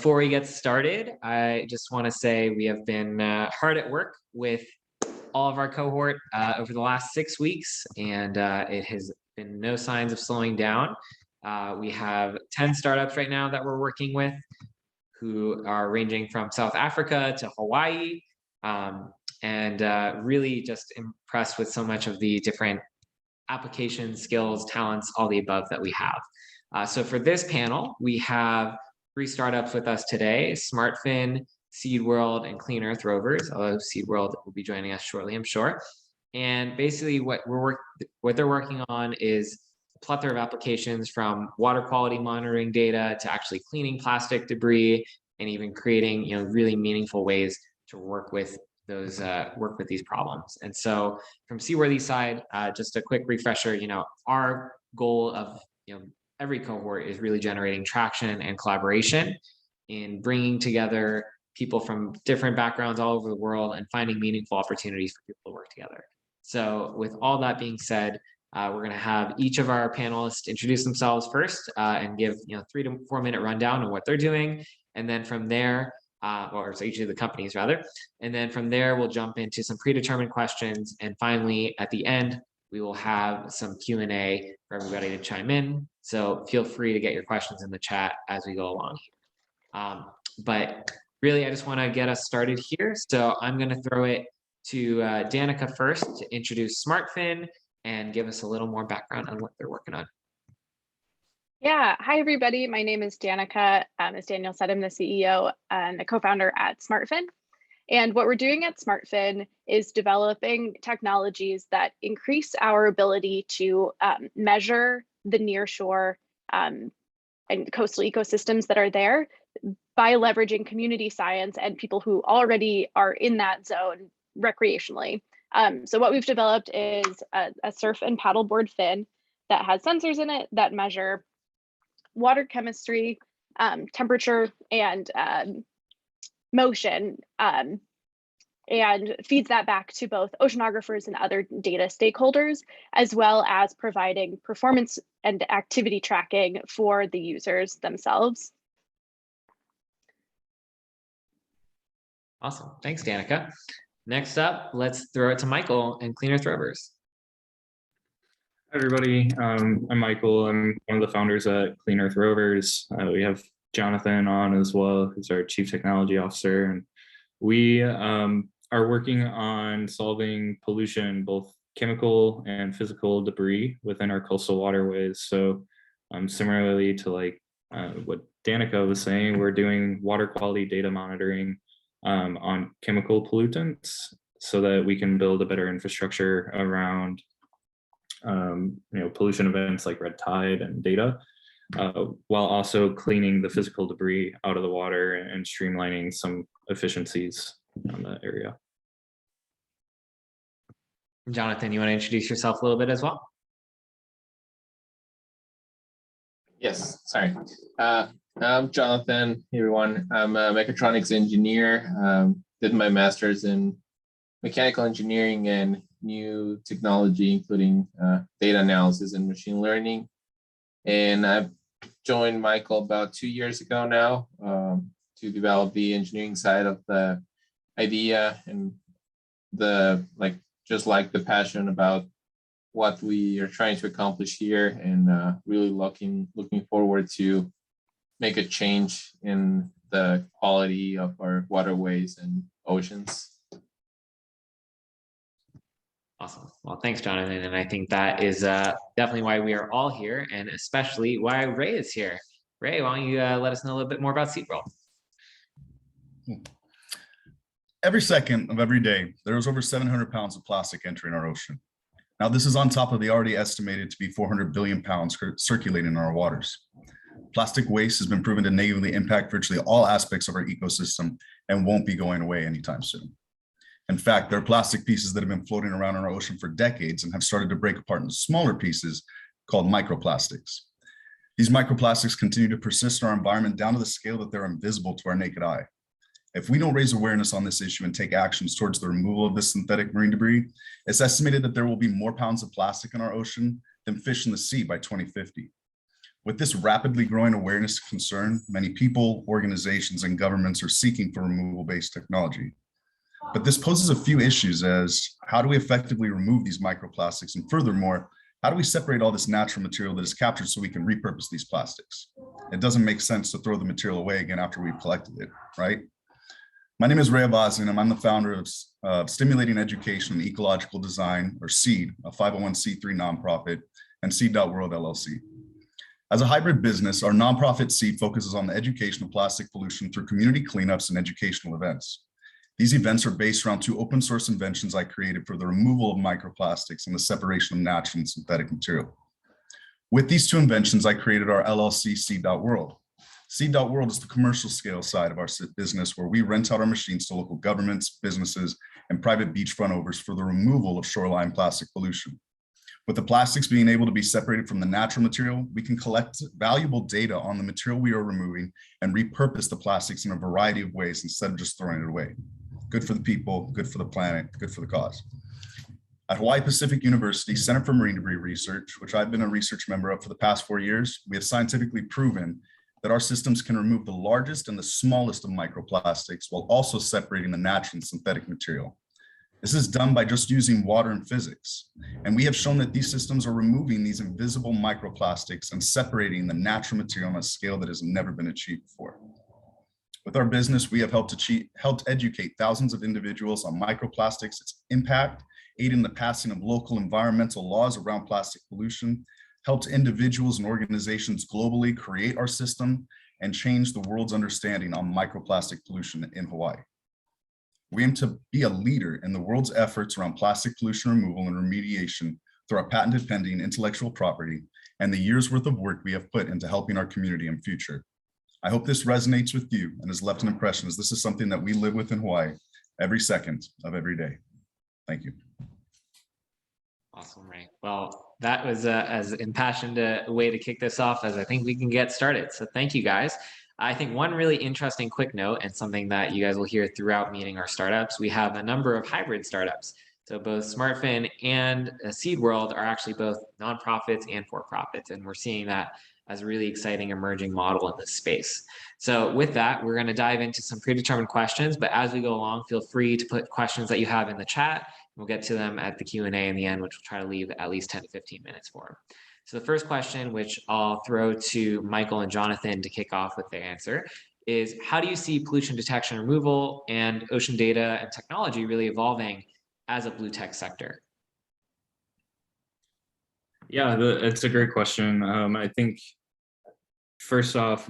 before we get started, I just want to say we have been hard at work with all of our cohort over the last 6 weeks, and it has been no signs of slowing down. We have 10 startups right now that we're working with who are ranging from South Africa to Hawaii, and really just impressed with so much of the different applications, skills, talents, all the above that we have. So for this panel, we have 3 startups with us today: SmartFin, Seed World, and Clean Earth Rovers, although Seed World will be joining us shortly, I'm sure. And basically what they're working on is a plethora of applications, from water quality monitoring data to actually cleaning plastic debris, and even creating really meaningful ways to work with these problems. And so from Seaworthy's side, just a quick refresher, our goal of every cohort is really generating traction and collaboration in bringing together people from different backgrounds all over the world and finding meaningful opportunities for people to work together. So with all that being said, we're going to have each of our panelists introduce themselves first and give 3 to 4 minute rundown on what they're doing. And then from there, or so each of the companies rather, and then from there, we'll jump into some predetermined questions. And finally, at the end, we will have some Q&A for everybody to chime in. So feel free to get your questions in the chat as we go along here. But really, I just want to get us started here. So I'm going to throw it to Danica first to introduce SmartFin and give us a little more background on what they're working on. Yeah, hi everybody. My name is Danica. As Daniel said, I'm the CEO and the co-founder at SmartFin. And what we're doing at SmartFin is developing technologies that increase our ability to measure the nearshore and coastal ecosystems that are there by leveraging community science and people who already are in that zone recreationally. So what we've developed is a surf and paddleboard fin that has sensors in it that measure water chemistry, temperature, and motion, and feeds that back to both oceanographers and other data stakeholders, as well as providing performance and activity tracking for the users themselves. Awesome. Thanks, Danica. Next up, let's throw it to Michael and Clean Earth Rovers. Hi, everybody. I'm Michael. I'm one of the founders at Clean Earth Rovers. We have Jonathan on as well, who's our Chief Technology Officer. And we are working on solving pollution, both chemical and physical debris within our coastal waterways. So similarly to what Danica was saying, we're doing water quality data monitoring on chemical pollutants so that we can build a better infrastructure around pollution events like red tide and data, while also cleaning the physical debris out of the water and streamlining some efficiencies on that area. Jonathan, you want to introduce yourself a little bit as well? Yes, sorry. I'm Jonathan, everyone. I'm a mechatronics engineer. Did my master's in mechanical engineering and new technology, including data analysis and machine learning. And I've joined Michael about 2 years ago now to develop the engineering side of the idea and the the passion about what we are trying to accomplish here, and really looking forward to make a change in the quality of our waterways and oceans. Awesome. Well, thanks, Jonathan. And I think that is definitely why we are all here, and especially why Ray is here. Ray, why don't you let us know a little bit more about Seed World? Every second of every day, there is over 700 pounds of plastic entering our ocean. Now, this is on top of the already estimated to be 400 billion pounds circulating in our waters. Plastic waste has been proven to negatively impact virtually all aspects of our ecosystem and won't be going away anytime soon. In fact, there are plastic pieces that have been floating around in our ocean for decades and have started to break apart into smaller pieces called microplastics. These microplastics continue to persist in our environment down to the scale that they're invisible to our naked eye. If we don't raise awareness on this issue and take actions towards the removal of this synthetic marine debris, it's estimated that there will be more pounds of plastic in our ocean than fish in the sea by 2050. With this rapidly growing awareness and concern, many people, organizations, and governments are seeking for removal-based technology. But this poses a few issues as how do we effectively remove these microplastics? And furthermore, how do we separate all this natural material that is captured so we can repurpose these plastics? It doesn't make sense to throw the material away again after we've collected it, right? My name is Ray Abazian, and I'm the founder of Stimulating Education and Ecological Design, or SEED, a 501c3 nonprofit, and Seed.World LLC. As a hybrid business, our nonprofit SEED focuses on the education of plastic pollution through community cleanups and educational events. These events are based around two open source inventions I created for the removal of microplastics and the separation of natural and synthetic material. With these two inventions, I created our LLC Seed.World. Seed.World is the commercial scale side of our business where we rent out our machines to local governments, businesses, and private beachfront owners for the removal of shoreline plastic pollution. With the plastics being able to be separated from the natural material, we can collect valuable data on the material we are removing and repurpose the plastics in a variety of ways instead of just throwing it away. Good for the people, good for the planet, good for the cause. At Hawaii Pacific University Center for Marine Debris Research, which I've been a research member of for the past 4 years, we have scientifically proven that our systems can remove the largest and the smallest of microplastics while also separating the natural and synthetic material. This is done by just using water and physics. And we have shown that these systems are removing these invisible microplastics and separating the natural material on a scale that has never been achieved before. With our business, we have helped educate thousands of individuals on microplastics, its impact, aiding the passing of local environmental laws around plastic pollution, helped individuals and organizations globally create our system, and change the world's understanding on microplastic pollution in Hawaii. We aim to be a leader in the world's efforts around plastic pollution removal and remediation through our patented pending intellectual property and the years worth of work we have put into helping our community and future. I hope this resonates with you and has left an impression, as this is something that we live with in Hawaii every second of every day. Thank you. Awesome, Ray. Well, that was as impassioned a way to kick this off as I think we can get started. So thank you guys. I think one really interesting quick note, and something that you guys will hear throughout meeting our startups, we have a number of hybrid startups. So both SmartFin and Seed World are actually both nonprofits and for-profits, and we're seeing that as a really exciting emerging model in this space. So with that, we're going to dive into some predetermined questions, but as we go along, feel free to put questions that you have in the chat. We'll get to them at the Q&A in the end, which we'll try to leave at least 10 to 15 minutes for. So the first question, which I'll throw to Michael and Jonathan to kick off with their answer, is how do you see pollution detection and removal and ocean data and technology really evolving as a blue tech sector? Yeah, it's a great question. I think first off,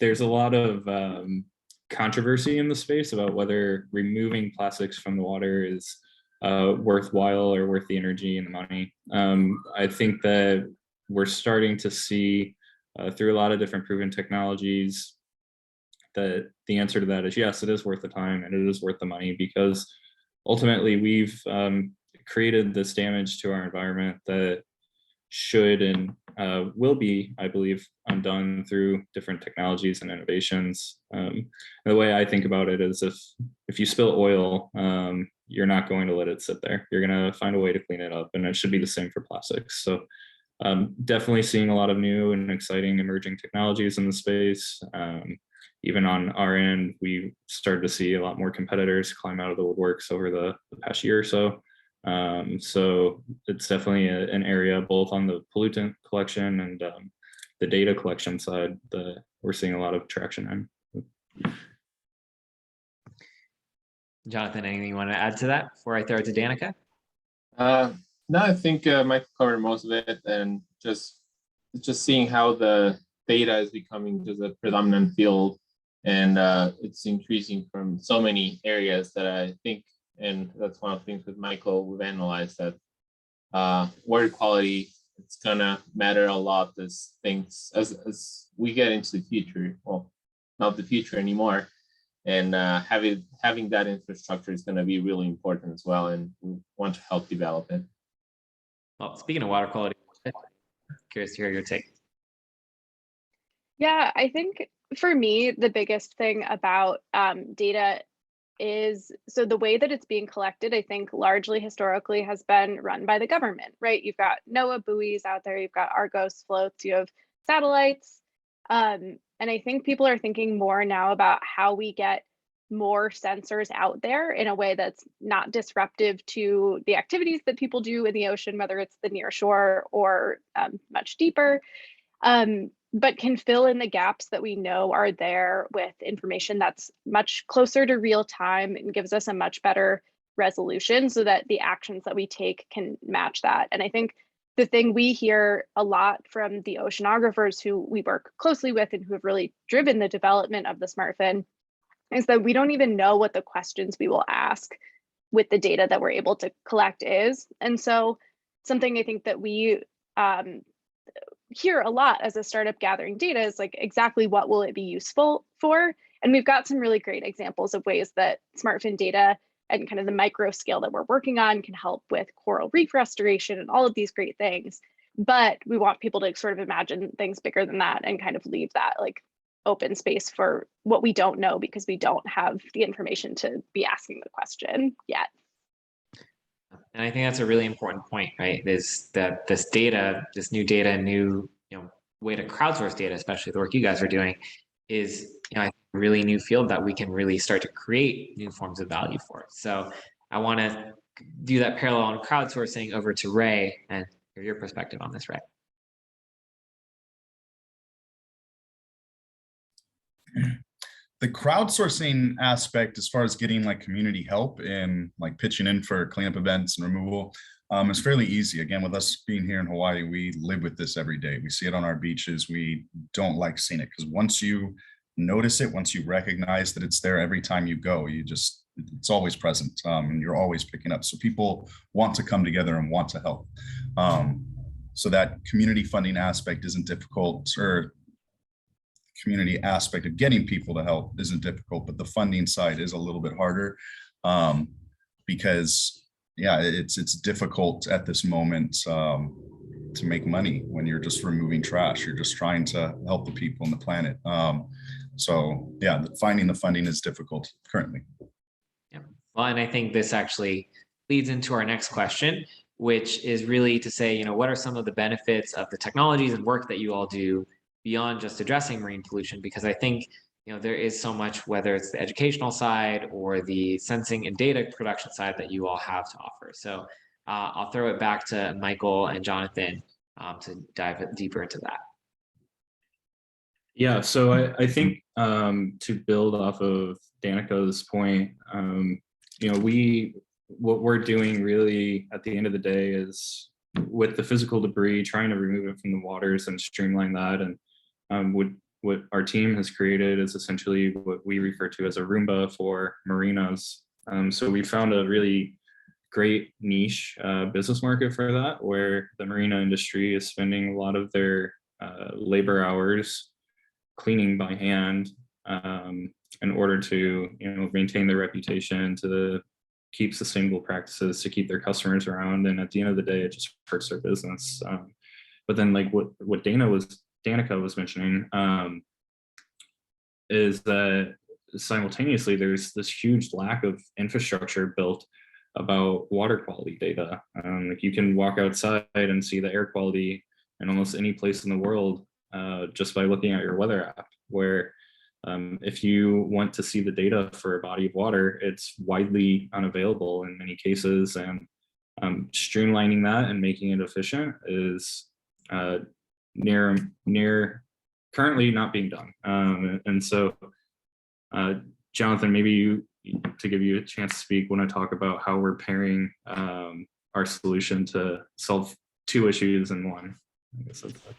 there's a lot of controversy in the space about whether removing plastics from the water is worthwhile or worth the energy and the money. I think that we're starting to see through a lot of different proven technologies that the answer to that is yes, it is worth the time and it is worth the money, because ultimately we've created this damage to our environment that should and will be, I believe, undone through different technologies and innovations. The way I think about it is if you spill oil, you're not going to let it sit there. You're going to find a way to clean it up, and it should be the same for plastics. So definitely seeing a lot of new and exciting emerging technologies in the space. Even on our end, we started to see a lot more competitors climb out of the woodworks over the past year or so. So it's definitely an area both on the pollutant collection and the data collection side that we're seeing a lot of traction in. Jonathan, anything you want to add to that before I throw it to Danica? No, I think Michael covered most of it, and just seeing how the data is becoming just a predominant field, and it's increasing from so many areas that I think, and that's one of the things with Michael, we've analyzed that water quality, it's gonna matter a lot as things, as we get into the future, well, not the future anymore. And having that infrastructure is gonna be really important as well, and we want to help develop it. Well, speaking of water quality, curious to hear your take. Yeah, I think for me, the biggest thing about data is, so the way that it's being collected, I think largely historically has been run by the government, right? You've got NOAA buoys out there, you've got Argos floats, you have satellites. And I think people are thinking more now about how we get more sensors out there in a way that's not disruptive to the activities that people do in the ocean, whether it's the near shore or much deeper, but can fill in the gaps that we know are there with information that's much closer to real time and gives us a much better resolution so that the actions that we take can match that. And I think the thing we hear a lot from the oceanographers who we work closely with and who have really driven the development of the SmartFin is that we don't even know what the questions we will ask with the data that we're able to collect is. And so something I think that we hear a lot as a startup gathering data is like, exactly what will it be useful for? And we've got some really great examples of ways that SmartFin data and kind of the micro scale that we're working on can help with coral reef restoration and all of these great things. But we want people to sort of imagine things bigger than that and kind of leave that like open space for what we don't know because we don't have the information to be asking the question yet. And I think that's a really important point, right? Is that this data, this new data, new way to crowdsource data, especially the work you guys are doing, is I think a really new field that we can really start to create new forms of value for. So I want to do that parallel on crowdsourcing over to Ray and hear your perspective on this, Ray. The crowdsourcing aspect, as far as getting like community help and like pitching in for cleanup events and removal, is fairly easy. Again, with us being here in Hawaii, we live with this every day. We see it on our beaches. We don't like seeing it because once you notice it, once you recognize that it's there every time you go, it's always present, and you're always picking up. So people want to come together and want to help. So that community funding aspect isn't difficult, or community aspect of getting people to help isn't difficult, but the funding side is a little bit harder, because it's difficult at this moment to make money when you're just removing trash. You're just trying to help the people on the planet. So yeah, finding the funding is difficult currently. Yeah. Well, and I think this actually leads into our next question, which is really to say, what are some of the benefits of the technologies and work that you all do beyond just addressing marine pollution? Because I think there is so much, whether it's the educational side or the sensing and data production side, that you all have to offer. So I'll throw it back to Michael and Jonathan to dive deeper into that. Yeah, so I think to build off of Danica's point, what we're doing really at the end of the day is with the physical debris, trying to remove it from the waters and streamline that. And what our team has created is essentially what we refer to as a Roomba for marinas. So we found a really great niche business market for that, where the marina industry is spending a lot of their labor hours cleaning by hand in order to maintain their reputation, to keep sustainable practices, to keep their customers around. And at the end of the day, it just hurts their business. But then like what Danica was mentioning, is that simultaneously there's this huge lack of infrastructure built about water quality data. Like you can walk outside and see the air quality in almost any place in the world just by looking at your weather app, where if you want to see the data for a body of water, it's widely unavailable in many cases. And streamlining that and making it efficient is near currently not being done. And so Jonathan, maybe to give you a chance to speak, when I talk about how we're pairing our solution to solve two issues in one. I guess that's that.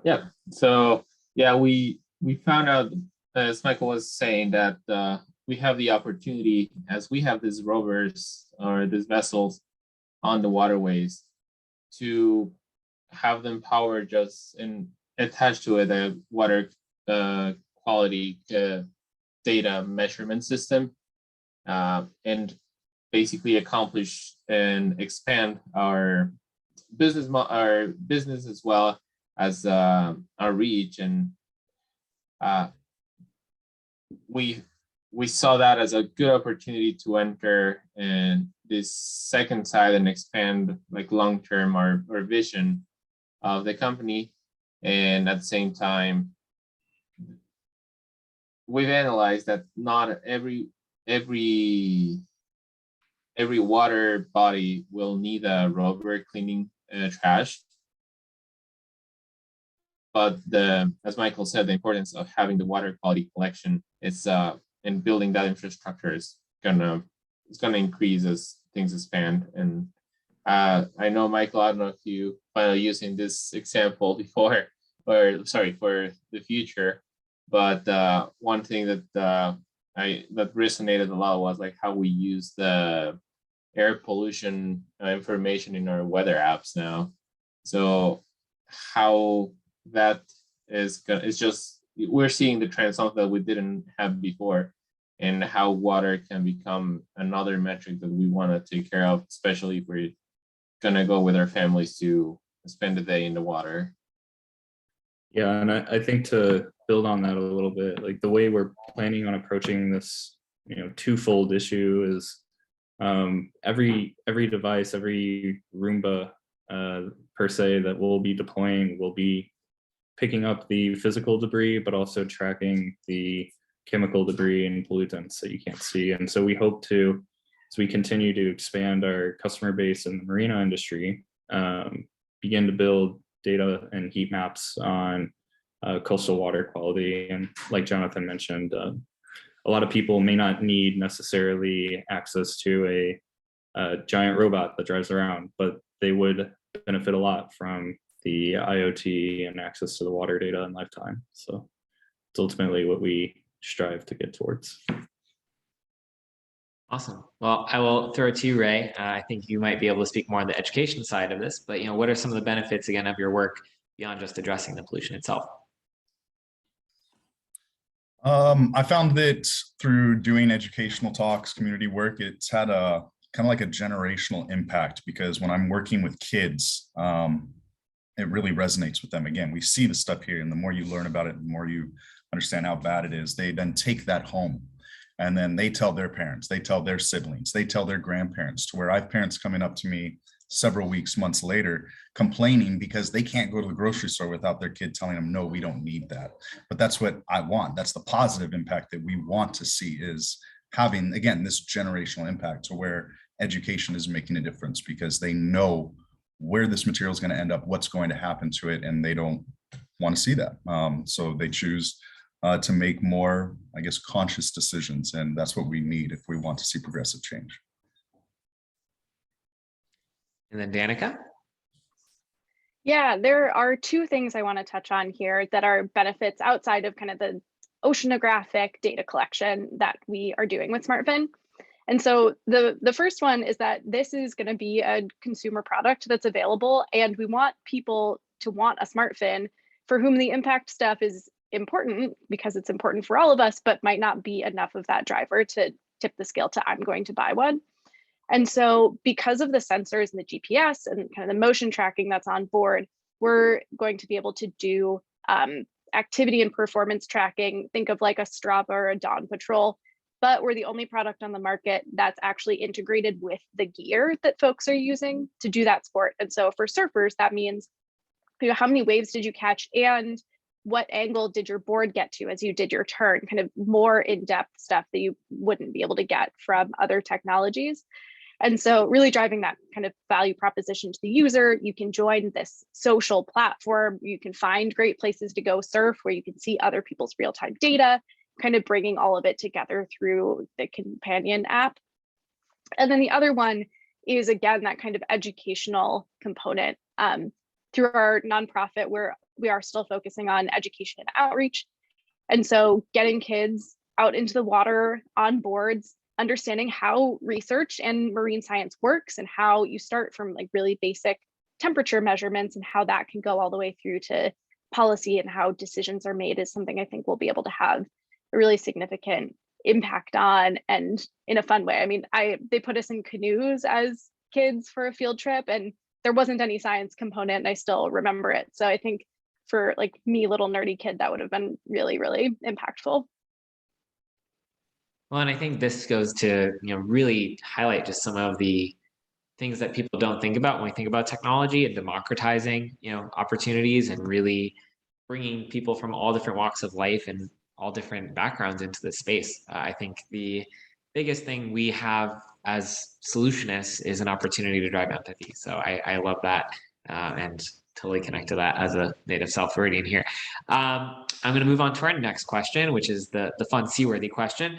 Yeah. So yeah, we found out, as Michael was saying, that we have the opportunity, as we have these rovers or these vessels on the waterways, to have them power just and attached to it a water quality data measurement system, and basically accomplish and expand our business as well as our reach. And we saw that as a good opportunity to enter in this second side and expand like long-term our vision of the company. And at the same time, we've analyzed that not every water body will need a rover cleaning trash. But as Michael said, the importance of having the water quality collection is and building that infrastructure is gonna increase as things expand. And I know, Michael, I don't know if you plan on using this example before, or sorry, for the future, but one thing that that resonated a lot was like how we use the air pollution information in our weather apps now. So how that is it's just, we're seeing the trend, something that we didn't have before, and how water can become another metric that we want to take care of, especially if we're gonna go with our families to spend the day in the water. Yeah, and I think to build on that a little bit, like the way we're planning on approaching this, twofold issue is every device, every Roomba per se that we'll be deploying will be picking up the physical debris, but also tracking the chemical debris and pollutants that you can't see. And so we hope to, as we continue to expand our customer base in the marina industry, begin to build data and heat maps on coastal water quality. And like Jonathan mentioned, a lot of people may not need necessarily access to a giant robot that drives around, but they would benefit a lot from the IoT and access to the water data in lifetime. So it's ultimately what we strive to get towards. Awesome. Well, I will throw it to you, Ray. I think you might be able to speak more on the education side of this, but what are some of the benefits, again, of your work beyond just addressing the pollution itself? I found that through doing educational talks, community work, it's had a kind of like a generational impact, because when I'm working with kids, it really resonates with them. Again, we see the stuff here, and the more you learn about it, the more you understand how bad it is. They then take that home, and then they tell their parents, they tell their siblings, they tell their grandparents, to where I have parents coming up to me several weeks, months later, complaining because they can't go to the grocery store without their kid telling them, no, we don't need that. But that's what I want. That's the positive impact that we want to see, is having, again, this generational impact to where education is making a difference, because they know where this material is going to end up, what's going to happen to it, and they don't want to see that. So they choose to make more, I guess, conscious decisions. And that's what we need if we want to see progressive change. And then Danica? Yeah, there are two things I want to touch on here that are benefits outside of kind of the oceanographic data collection that we are doing with SmartFin. And so the first one is that this is going to be a consumer product that's available, and we want people to want a SmartFin for whom the impact stuff is important, because it's important for all of us, but might not be enough of that driver to tip the scale to I'm going to buy one. And so because of the sensors and the GPS and kind of the motion tracking that's on board, we're going to be able to do activity and performance tracking. Think of like a Strava or a Dawn Patrol, but we're the only product on the market that's actually integrated with the gear that folks are using to do that sport. And so for surfers, that means how many waves did you catch, and what angle did your board get to as you did your turn, kind of more in-depth stuff that you wouldn't be able to get from other technologies. And so really driving that kind of value proposition to the user. You can join this social platform. You can find great places to go surf where you can see other people's real-time data, kind of bringing all of it together through the companion app. And then the other one is, again, that kind of educational component. Through our nonprofit, where we are still focusing on education and outreach. And so getting kids out into the water on boards, understanding how research and marine science works, and how you start from like really basic temperature measurements and how that can go all the way through to policy and how decisions are made, is something I think we'll be able to have a really significant impact on, and in a fun way. I mean, they put us in canoes as kids for a field trip, and there wasn't any science component, and I still remember it. So I think for like me, little nerdy kid, that would have been really, really impactful. Well, and I think this goes to, really highlight just some of the things that people don't think about when we think about technology and democratizing, opportunities, and really bringing people from all different walks of life and all different backgrounds into this space. I think the biggest thing we have as solutionists is an opportunity to drive empathy. So I love that, and totally connect to that as a native South Floridian here. I'm going to move on to our next question, which is the fun Seaworthy question.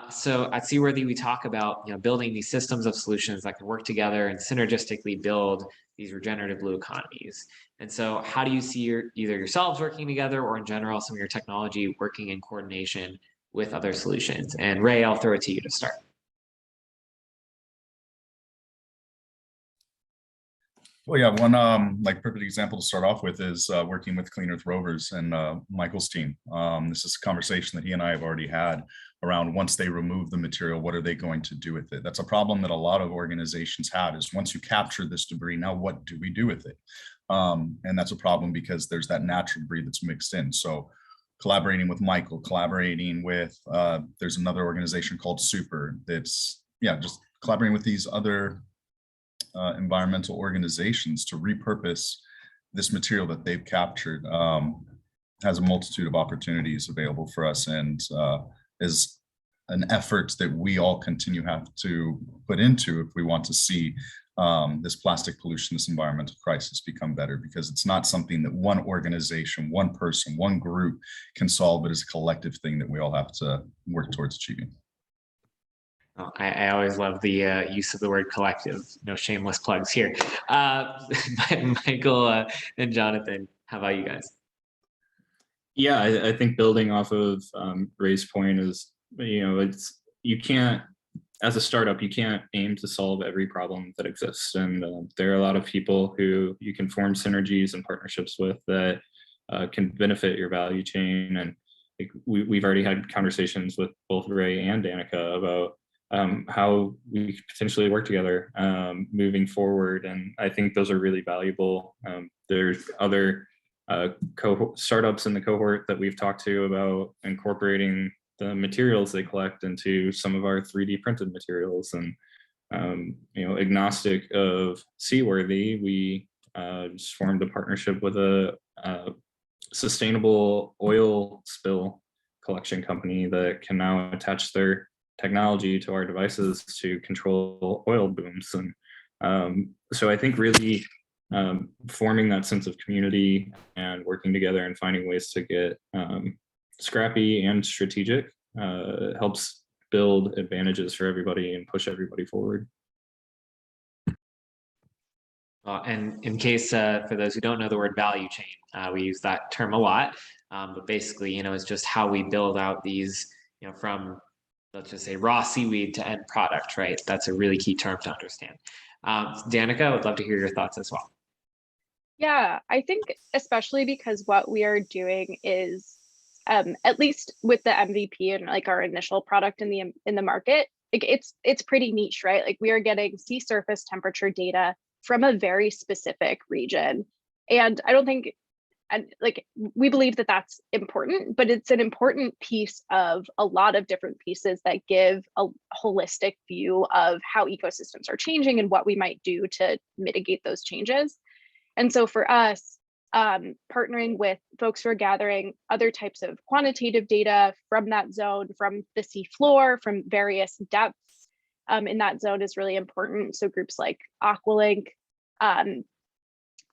So at Seaworthy, we talk about building these systems of solutions that can work together and synergistically build these regenerative blue economies. And so how do you see either yourselves working together or in general some of your technology working in coordination with other solutions? And Ray, I'll throw it to you to start. Well, yeah, one perfect example to start off with is working with Clean Earth Rovers and Michael's team. This is a conversation that he and I have already had around once they remove the material, what are they going to do with it? That's a problem that a lot of organizations have is once you capture this debris, now what do we do with it? And that's a problem because there's that natural debris that's mixed in. So collaborating with Michael, collaborating with, there's another organization called Super that's, just collaborating with these other environmental organizations to repurpose this material that they've captured has a multitude of opportunities available for us, and is an effort that we all have to put into if we want to see this plastic pollution, this environmental crisis become better, because it's not something that one organization, one person, one group can solve, but it's a collective thing that we all have to work towards achieving. Oh, I always love the use of the word collective. No shameless plugs here. Michael and Jonathan, how about you guys? Yeah, I think building off of Ray's point is, you can't, as a startup, you can't aim to solve every problem that exists. And there are a lot of people who you can form synergies and partnerships with that can benefit your value chain. And we've already had conversations with both Ray and Danica about how we could potentially work together moving forward. And I think those are really valuable. There's other startups in the cohort that we've talked to about incorporating the materials they collect into some of our 3D printed materials. And agnostic of Seaworthy, we just formed a partnership with a sustainable oil spill collection company that can now attach their technology to our devices to control oil booms. And so I think really forming that sense of community and working together and finding ways to get scrappy and strategic helps build advantages for everybody and push everybody forward. And in case, for those who don't know the word value chain, we use that term a lot, but basically, it's just how we build out these, from, let's just say, raw seaweed to end product, right? That's a really key term to understand. Danica, I would love to hear your thoughts as well. Yeah, I think especially because what we are doing is, at least with the MVP and like our initial product in the market, like it's pretty niche, right? Like we are getting sea surface temperature data from a very specific region, and I don't think, and like we believe that that's important, but it's an important piece of a lot of different pieces that give a holistic view of how ecosystems are changing and what we might do to mitigate those changes. And so for us, partnering with folks who are gathering other types of quantitative data from that zone, from the sea floor, from various depths in that zone is really important. So groups like Aqualink. And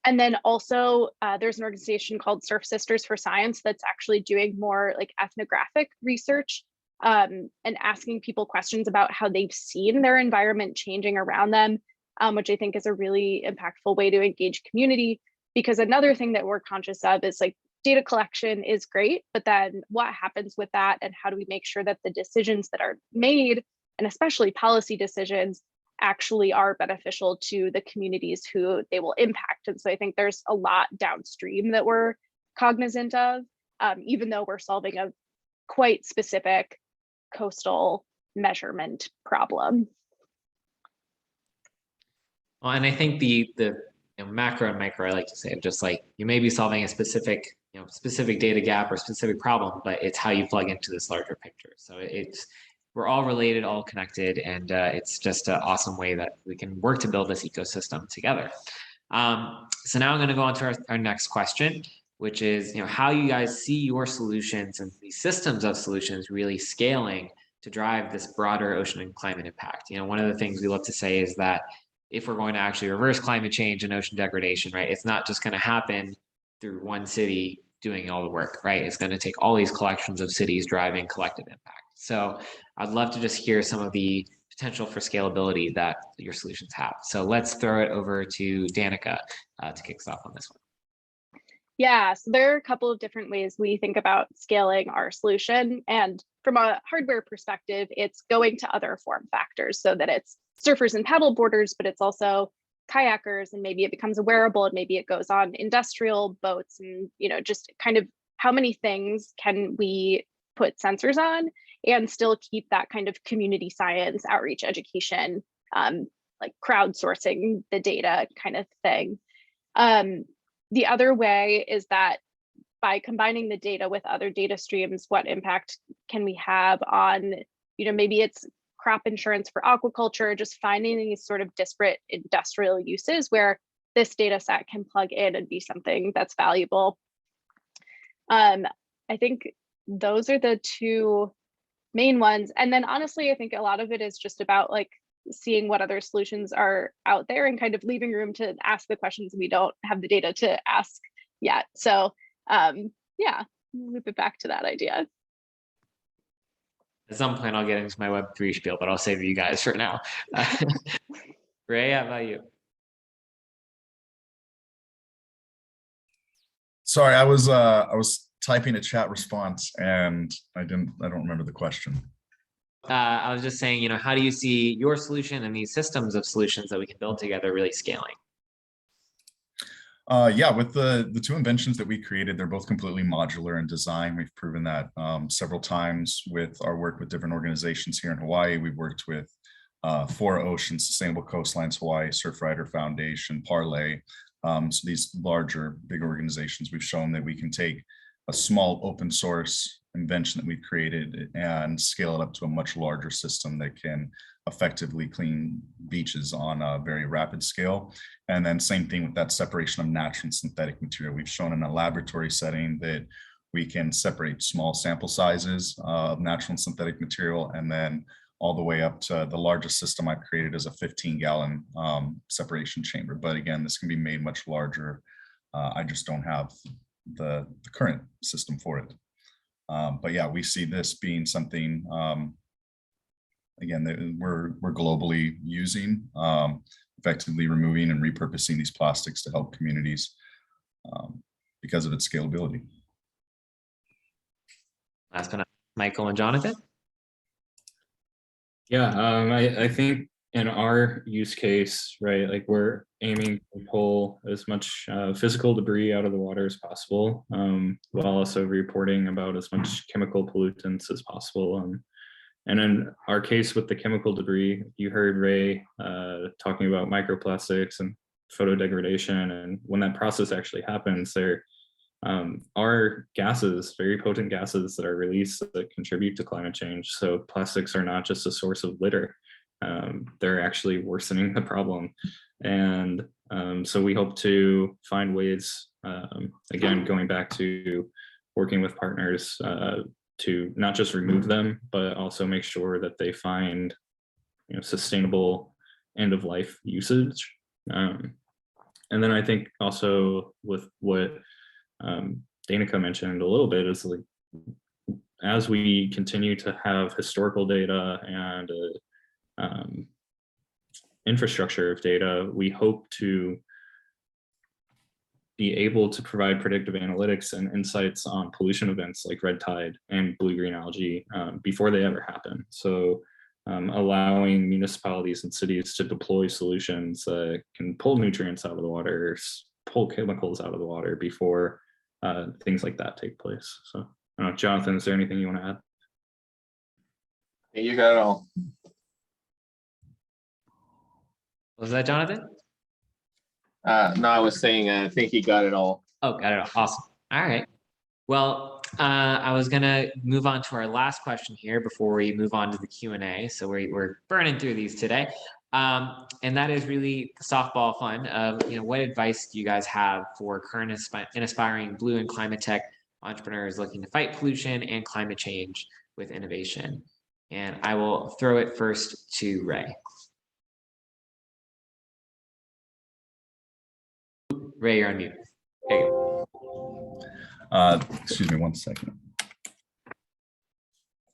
then also there's an organization called Surf Sisters for Science that's actually doing more like ethnographic research and asking people questions about how they've seen their environment changing around them, which I think is a really impactful way to engage community. Because another thing that we're conscious of is like data collection is great, but then what happens with that, and how do we make sure that the decisions that are made, and especially policy decisions, actually are beneficial to the communities who they will impact. And so I think there's a lot downstream that we're cognizant of, even though we're solving a quite specific coastal measurement problem. Well, and I think the macro and micro, I like to say, just like you may be solving a specific data gap or specific problem, but it's how you plug into this larger picture. So we're all related, all connected, and it's just an awesome way that we can work to build this ecosystem together. So now I'm going to go on to our next question, which is, how you guys see your solutions and these systems of solutions really scaling to drive this broader ocean and climate impact. One of the things we love to say is that if we're going to actually reverse climate change and ocean degradation, right, it's not just going to happen through one city doing all the work, right? It's going to take all these collections of cities driving collective impact. So I'd love to just hear some of the potential for scalability that your solutions have. So let's throw it over to Danica to kick us off on this one. Yeah, so there are a couple of different ways we think about scaling our solution. And from a hardware perspective, it's going to other form factors so that it's surfers and paddle boarders, but it's also kayakers, and maybe it becomes a wearable, and maybe it goes on industrial boats, and just kind of how many things can we put sensors on and still keep that kind of community science, outreach, education, like crowdsourcing the data kind of thing. The other way is that by combining the data with other data streams, what impact can we have on, maybe it's crop insurance for aquaculture, just finding these sort of disparate industrial uses where this data set can plug in and be something that's valuable. I think those are the two main ones. And then honestly, I think a lot of it is just about like seeing what other solutions are out there and kind of leaving room to ask the questions we don't have the data to ask yet. So yeah, loop it back to that idea. At some point, I'll get into my Web3 spiel, but I'll save you guys for now. Ray, how about you? Sorry, I was typing a chat response and I don't remember the question. I was just saying, how do you see your solution and these systems of solutions that we can build together really scaling? Yeah, with the two inventions that we created, they're both completely modular in design. We've proven that several times with our work with different organizations here in Hawaii. We've worked with 4Ocean, Sustainable Coastlines Hawaii, Surfrider Foundation, Parlay. So these larger, big organizations, we've shown that we can take a small open source invention that we've created and scale it up to a much larger system that can effectively clean beaches on a very rapid scale. And then same thing with that separation of natural and synthetic material. We've shown in a laboratory setting that we can separate small sample sizes of natural and synthetic material, and then all the way up to the largest system I've created is a 15-gallon separation chamber. But again, this can be made much larger. I just don't have the current system for it. But yeah, we see this being something, again, that we're globally using, effectively removing and repurposing these plastics to help communities because of its scalability. Last but not Michael and Jonathan. Yeah, I think in our use case, right, like we're aiming to pull as much physical debris out of the water as possible, while also reporting about as much chemical pollutants as possible. And in our case with the chemical debris, you heard Ray talking about microplastics and photo degradation. And when that process actually happens, there are gases, very potent gases that are released that contribute to climate change. So plastics are not just a source of litter. They're actually worsening the problem. And so we hope to find ways, again, going back to working with partners to not just remove them, but also make sure that they find sustainable end of life usage. And then I think also with what Danica mentioned a little bit is like, as we continue to have historical data and infrastructure of data, we hope to be able to provide predictive analytics and insights on pollution events like red tide and blue-green algae before they ever happen. So allowing municipalities and cities to deploy solutions that can pull nutrients out of the water, pull chemicals out of the water before things like that take place. So I don't know, Jonathan, is there anything you want to add? You got it all. Was that Jonathan? No, I was saying, I think he got it all. Oh, got it all. Awesome. All right. Well, I was gonna move on to our last question here before we move on to the Q&A. So we're burning through these today. And that is really the softball fun of, what advice do you guys have for current and aspiring blue and climate tech entrepreneurs looking to fight pollution and climate change with innovation? And I will throw it first to Ray. Ray, you're on mute. There you go. Excuse me 1 second.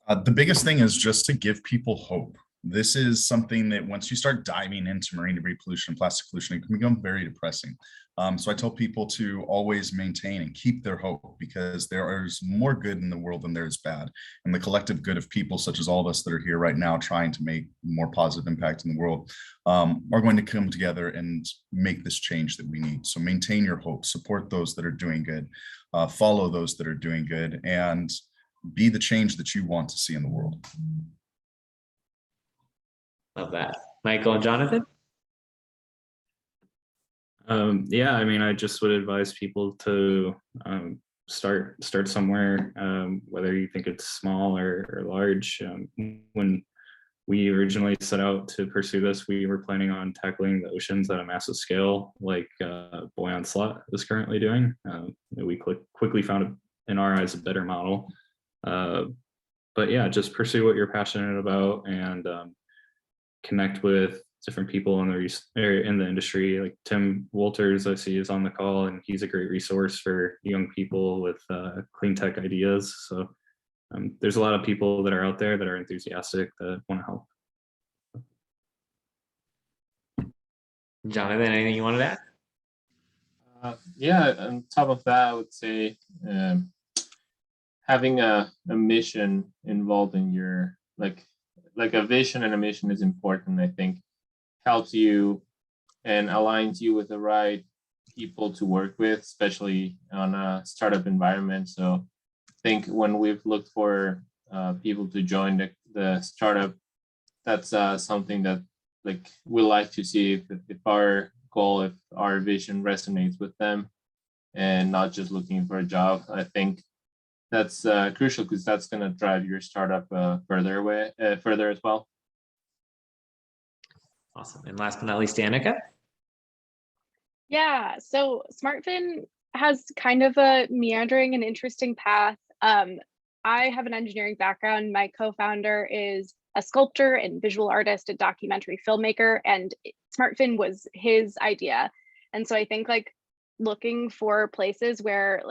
The biggest thing is just to give people hope. This is something that once you start diving into marine debris pollution and plastic pollution, it can become very depressing. So I tell people to always maintain and keep their hope, because there is more good in the world than there is bad. And the collective good of people such as all of us that are here right now trying to make more positive impact in the world are going to come together and make this change that we need. So maintain your hope, support those that are doing good, follow those that are doing good, and be the change that you want to see in the world. Love that. Michael and Jonathan? Yeah, I mean, I just would advise people to start somewhere, whether you think it's small or large. When we originally set out to pursue this, we were planning on tackling the oceans at a massive scale, like Boy on Slot is currently doing. We quickly found, in our eyes, a better model. But yeah, just pursue what you're passionate about and connect with different people in the industry. Like Tim Walters, I see, is on the call, and he's a great resource for young people with clean tech ideas. So there's a lot of people that are out there that are enthusiastic that want to help. Jonathan, anything you wanted to add? Yeah, on top of that, I would say having a mission involved in your like a vision and a mission is important. I think helps you and aligns you with the right people to work with, especially on a startup environment. So I think when we've looked for people to join the startup, that's something that we like to see if our goal, if our vision resonates with them, and not just looking for a job. I think that's crucial, because that's going to drive your startup further as well. Awesome. And last but not least, Danica? Yeah, so SmartFin has kind of a meandering and interesting path. I have an engineering background. My co-founder is a sculptor and visual artist, a documentary filmmaker, and SmartFin was his idea. And so I think looking for places where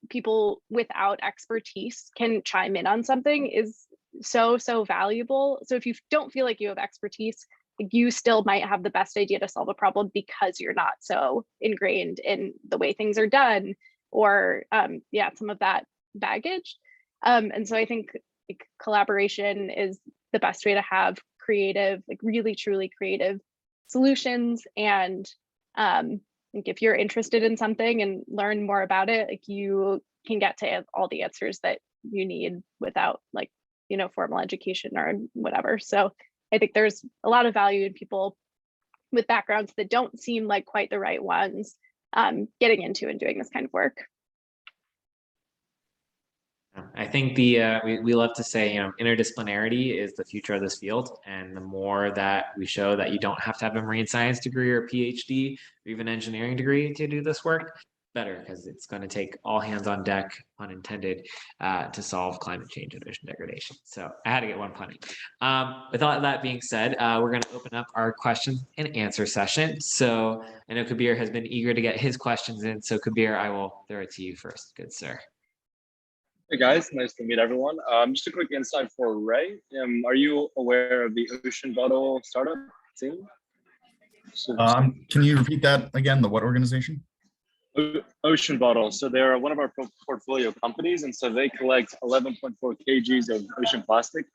people without expertise can chime in on something is so valuable. So if you don't feel like you have expertise, you still might have the best idea to solve a problem because you're not so ingrained in the way things are done, or some of that baggage. And so I think collaboration is the best way to have creative, really truly creative solutions. And if you're interested in something and learn more about it, you can get to all the answers that you need without formal education or whatever. So I think there's a lot of value in people with backgrounds that don't seem like quite the right ones getting into and doing this kind of work. I think we love to say, interdisciplinarity is the future of this field. And the more that we show that you don't have to have a marine science degree or a PhD or even engineering degree to do this work, better, because it's going to take all hands on deck, pun intended, to solve climate change and ocean degradation. So I had to get one punny. With all that being said, we're going to open up our question and answer session. So I know Kabir has been eager to get his questions in. So Kabir, I will throw it to you first. Good sir. Hey guys, nice to meet everyone. Just a quick insight for Ray. Are you aware of the Ocean Bottle startup team? Can you repeat that again? The what organization? Ocean Bottle. So they're one of our portfolio companies, and so they collect 11.4 kgs of ocean plastic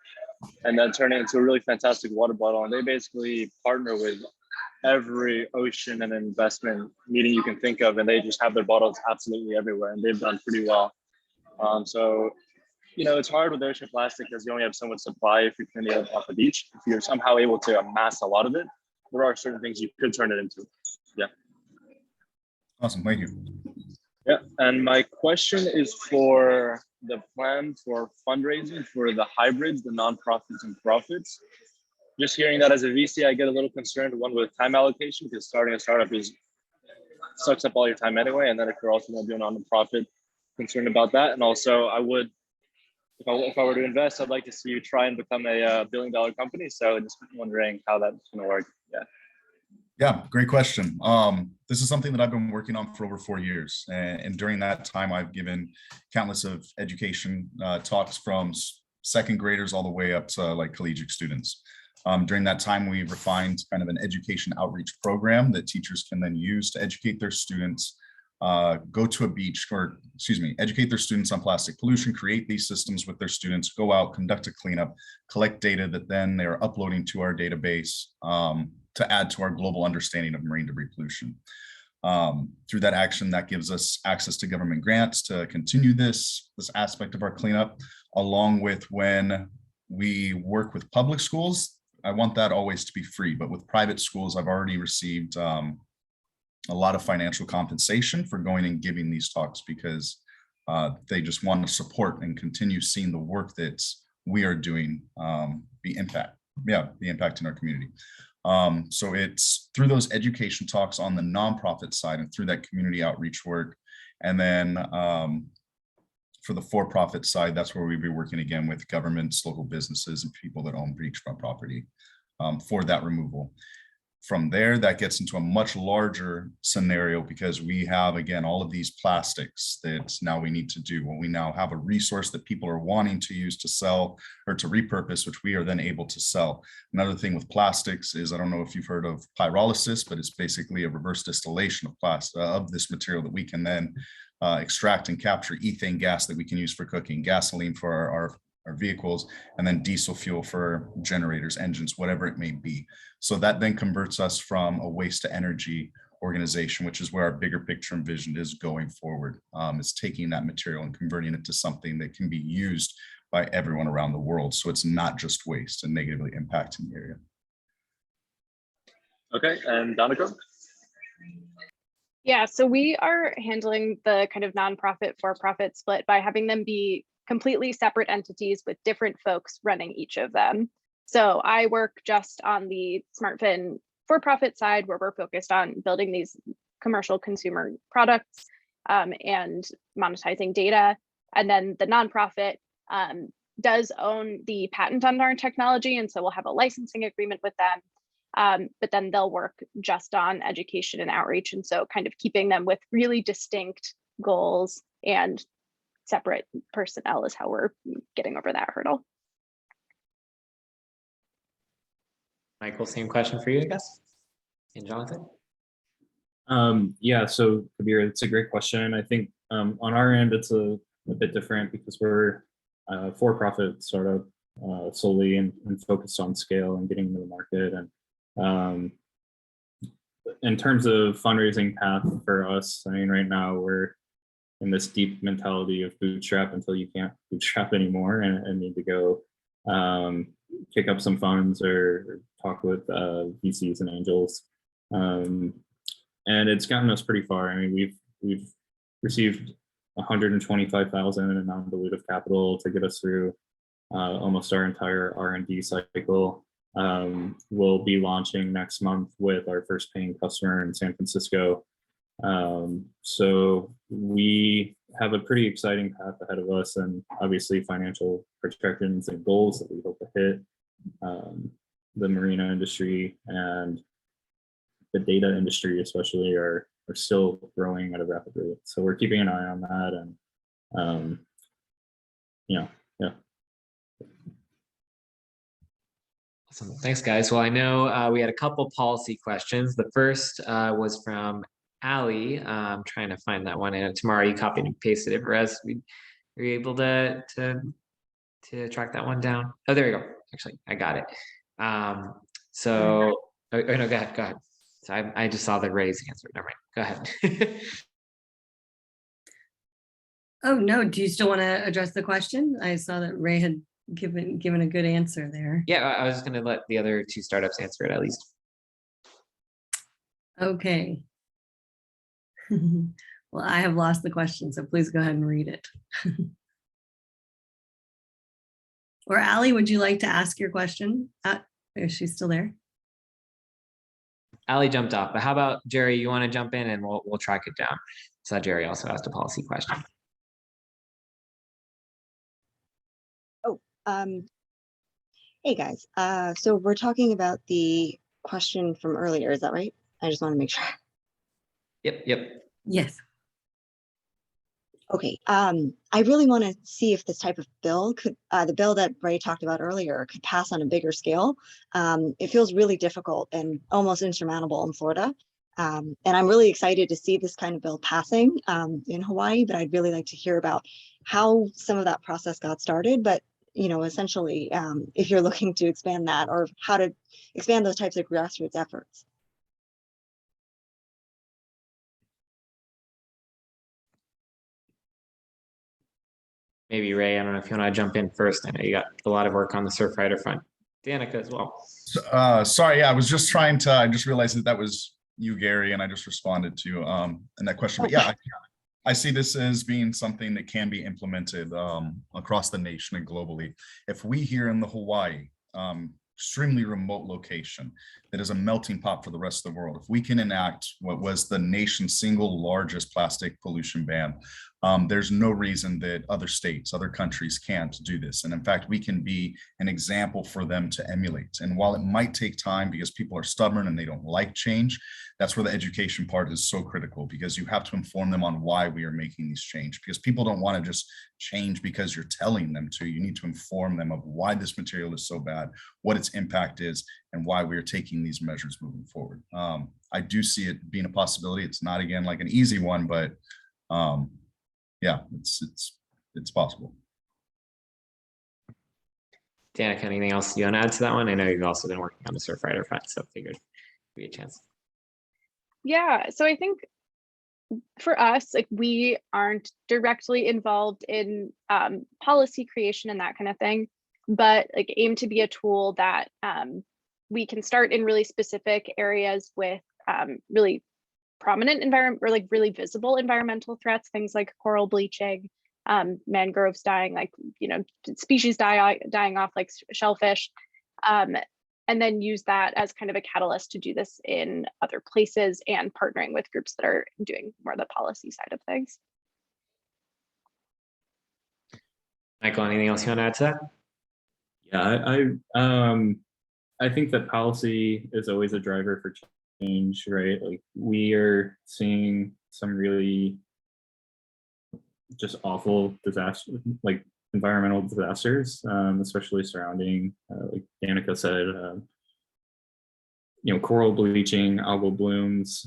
and then turn it into a really fantastic water bottle. And they basically partner with every ocean and investment meeting you can think of, and they just have their bottles absolutely everywhere, and they've done pretty well. So, it's hard with ocean plastic because you only have so much supply if you're cleaning it off the beach. If you're somehow able to amass a lot of it, there are certain things you could turn it into. Yeah. Awesome. Thank you. Yeah, and my question is for the plan for fundraising for the hybrids, the nonprofits and profits. Just hearing that as a VC, I get a little concerned, one with time allocation, because starting a startup sucks up all your time anyway. And then if you're also going to do a nonprofit, concerned about that. And also I would, if I were to invest, I'd like to see you try and become a billion-dollar company. So just wondering how that's going to work. Yeah. Yeah, great question. This is something that I've been working on for over 4 years. And during that time, I've given countless of education talks from second graders all the way up to like collegiate students. During that time, we refined kind of an education outreach program that teachers can then use to educate their students, go to a beach, or excuse me, educate their students on plastic pollution, create these systems with their students, go out, conduct a cleanup, collect data that then they're uploading to our database to add to our global understanding of marine debris pollution. Through that action, that gives us access to government grants to continue this aspect of our cleanup, along with when we work with public schools. I want that always to be free, but with private schools, I've already received a lot of financial compensation for going and giving these talks, because they just want to support and continue seeing the work that we are doing be impact in our community. So it's through those education talks on the nonprofit side and through that community outreach work. And then for the for-profit side, that's where we'd be working again with governments, local businesses, and people that own beachfront property for that removal. From there, that gets into a much larger scenario, because we have, again, all of these plastics that now we need to do. Well, we now have a resource that people are wanting to use to sell or to repurpose, which we are then able to sell. Another thing with plastics is, I don't know if you've heard of pyrolysis, but it's basically a reverse distillation of plastic, of this material that we can then extract and capture ethane gas that we can use for cooking, gasoline for our vehicles, and then diesel fuel for generators, engines, whatever it may be. So that then converts us from a waste to energy organization, which is where our bigger picture and vision is going forward, is taking that material and converting it to something that can be used by everyone around the world. So it's not just waste and negatively impacting the area. Okay, and Danica? Yeah, so we are handling the kind of nonprofit for-profit split by having them be completely separate entities with different folks running each of them. So I work just on the SmartFin for-profit side, where we're focused on building these commercial consumer products and monetizing data. And then the nonprofit does own the patent on our technology, and so we'll have a licensing agreement with them. But then they'll work just on education and outreach, and so kind of keeping them with really distinct goals and separate personnel is how we're getting over that hurdle. Michael, same question for you, I guess. And Jonathan? Yeah, so Kabir, it's a great question. I think on our end, it's a bit different because we're a for-profit startup solely and focused on scale and getting into the market. And in terms of fundraising path for us, I mean, right now we're in this deep mentality of bootstrap until you can't bootstrap anymore and need to go kick up some funds or talk with VCs and angels. And it's gotten us pretty far. I mean, we've received 125,000 in non-dilutive capital to get us through almost our entire R&D cycle. We'll be launching next month with our first paying customer in San Francisco. So we have a pretty exciting path ahead of us, and obviously financial projections and goals that we hope to hit. The marina industry and the data industry especially are still growing at a rapid rate. So we're keeping an eye on that, and yeah. Awesome. Thanks, guys. Well, I know we had a couple policy questions. The first was from Ali. I'm trying to find that one, and tomorrow you copied and pasted it for us. Were you able to track that one down? Oh, there we go. Actually, I got it. No, go ahead. So I just saw the Ray's answer. Never mind. Go ahead. Oh no, do you still want to address the question? I saw that Ray had given a good answer there. Yeah, I was just going to let the other two startups answer it at least. Okay. Well, I have lost the question, so please go ahead and read it. Or Allie, would you like to ask your question? Is she still there? Ali jumped off, but how about Jerry? You want to jump in and we'll track it down. So Jerry also asked a policy question. Hey guys, so we're talking about the question from earlier, is that right? I just want to make sure. Yep. Yes. Okay, I really want to see if this type of bill could, the bill that Ray talked about earlier, could pass on a bigger scale. It feels really difficult and almost insurmountable in Florida. And I'm really excited to see this kind of bill passing in Hawaii, but I'd really like to hear about how some of that process got started. But, you know, essentially, if you're looking to expand that or how to expand those types of grassroots efforts. Maybe Ray, I don't know if you want to jump in first. I know you got a lot of work on the Surfrider front. Danica as well. Sorry, yeah, I was just trying to, I just realized that was you, Gary, and I just responded to in that question. But yeah, I see this as being something that can be implemented across the nation and globally. If we here in the Hawaii, extremely remote location that is a melting pot for the rest of the world, if we can enact what was the nation's single largest plastic pollution ban, there's no reason that other states, other countries can't do this. And in fact, we can be an example for them to emulate. And while it might take time because people are stubborn and they don't like change, that's where the education part is so critical, because you have to inform them on why we are making these change, because people don't want to just change because you're telling them to. You need to inform them of why this material is so bad, what its impact is, and why we are taking these measures moving forward. I do see it being a possibility. It's not, again, like an easy one, but yeah, it's possible. Danica, anything else you want to add to that one? I know you've also been working on the Surfrider front, so figured it'd be a chance. Yeah, so I think for us, like, we aren't directly involved in policy creation and that kind of thing, but like aim to be a tool that we can start in really specific areas with really prominent environment or like really visible environmental threats, things like coral bleaching, mangroves dying, like, you know, species dying off like shellfish, and then use that as kind of a catalyst to do this in other places and partnering with groups that are doing more of the policy side of things. Michael, anything else you want to add to that? Yeah, I think that policy is always a driver for change, right? Like, we are seeing some really just awful disasters, like environmental disasters, especially surrounding, like Danica said, you know, coral bleaching, algal blooms,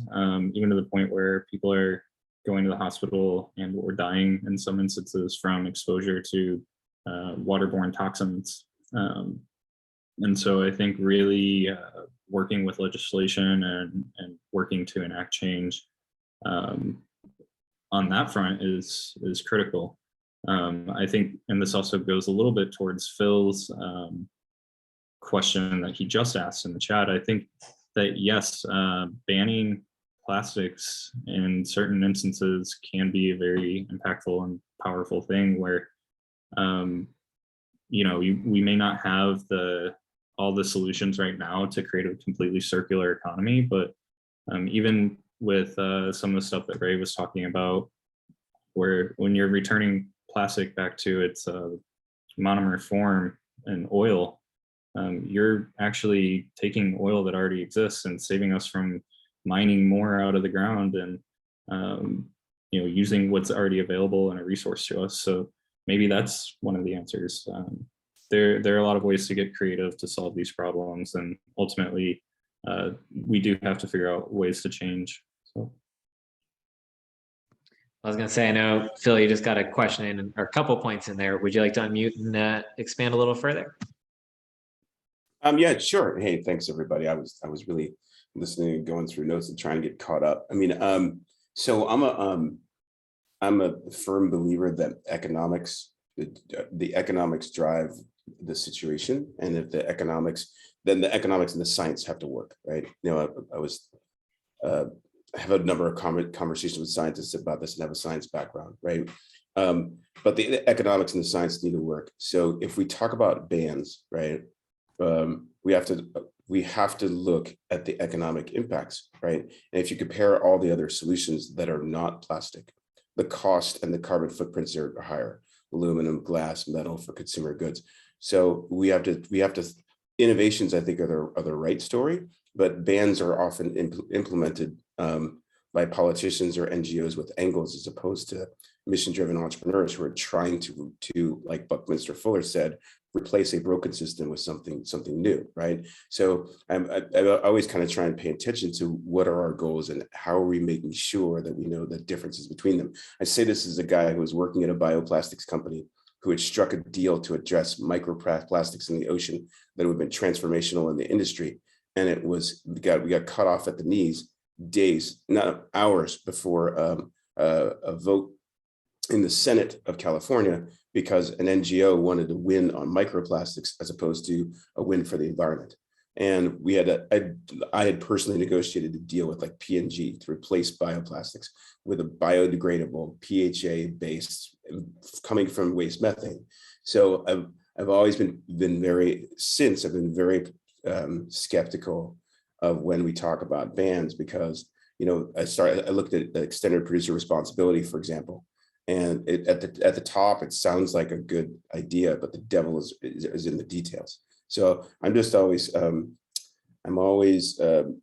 even to the point where people are going to the hospital and or dying in some instances from exposure to waterborne toxins. And so I think really working with legislation and working to enact change on that front is critical. I think, and this also goes a little bit towards Phil's question that he just asked in the chat. I think that yes, banning plastics in certain instances can be a very impactful and powerful thing where, you know, we may not have all the solutions right now to create a completely circular economy, but even with some of the stuff that Ray was talking about, where when you're returning plastic back to its monomer form and oil, you're actually taking oil that already exists and saving us from mining more out of the ground and you know, using what's already available and a resource to us. So maybe that's one of the answers. There are a lot of ways to get creative to solve these problems, and ultimately we do have to figure out ways to change. So I was going to say, I know, Phil, you just got a question in, or a couple points in there. Would you like to unmute and expand a little further? Yeah, sure. Hey, thanks everybody. I was really listening and going through notes and trying to get caught up. I mean, so I'm a firm believer that economics, the economics drive the situation, and if the economics, then the economics and the science have to work, right? You know, have a number of conversations with scientists about this and have a science background, right? But the economics and the science need to work. So if we talk about bans, right, we have to look at the economic impacts, right? And if you compare all the other solutions that are not plastic, the cost and the carbon footprints are higher: aluminum, glass, metal for consumer goods. So we have to. Innovations, I think, are the right story, but bans are often implemented by politicians or NGOs with angles, as opposed to mission-driven entrepreneurs who are trying to, like Buckminster Fuller said, replace a broken system with something new, right? So I always kind of try and pay attention to what are our goals and how are we making sure that we know the differences between them. I say this as a guy who was working at a bioplastics company who had struck a deal to address microplastics in the ocean that would have been transformational in the industry. And it was, we got cut off at the knees days, not hours, before a vote in the Senate of California, because an NGO wanted to win on microplastics as opposed to a win for the environment. And we had I had personally negotiated a deal with like P&G to replace bioplastics with a biodegradable PHA-based coming from waste methane. So I've always been very skeptical of when we talk about bans, because I looked at the extended producer responsibility, for example, and at the top it sounds like a good idea, but the devil is in the details. So I'm just always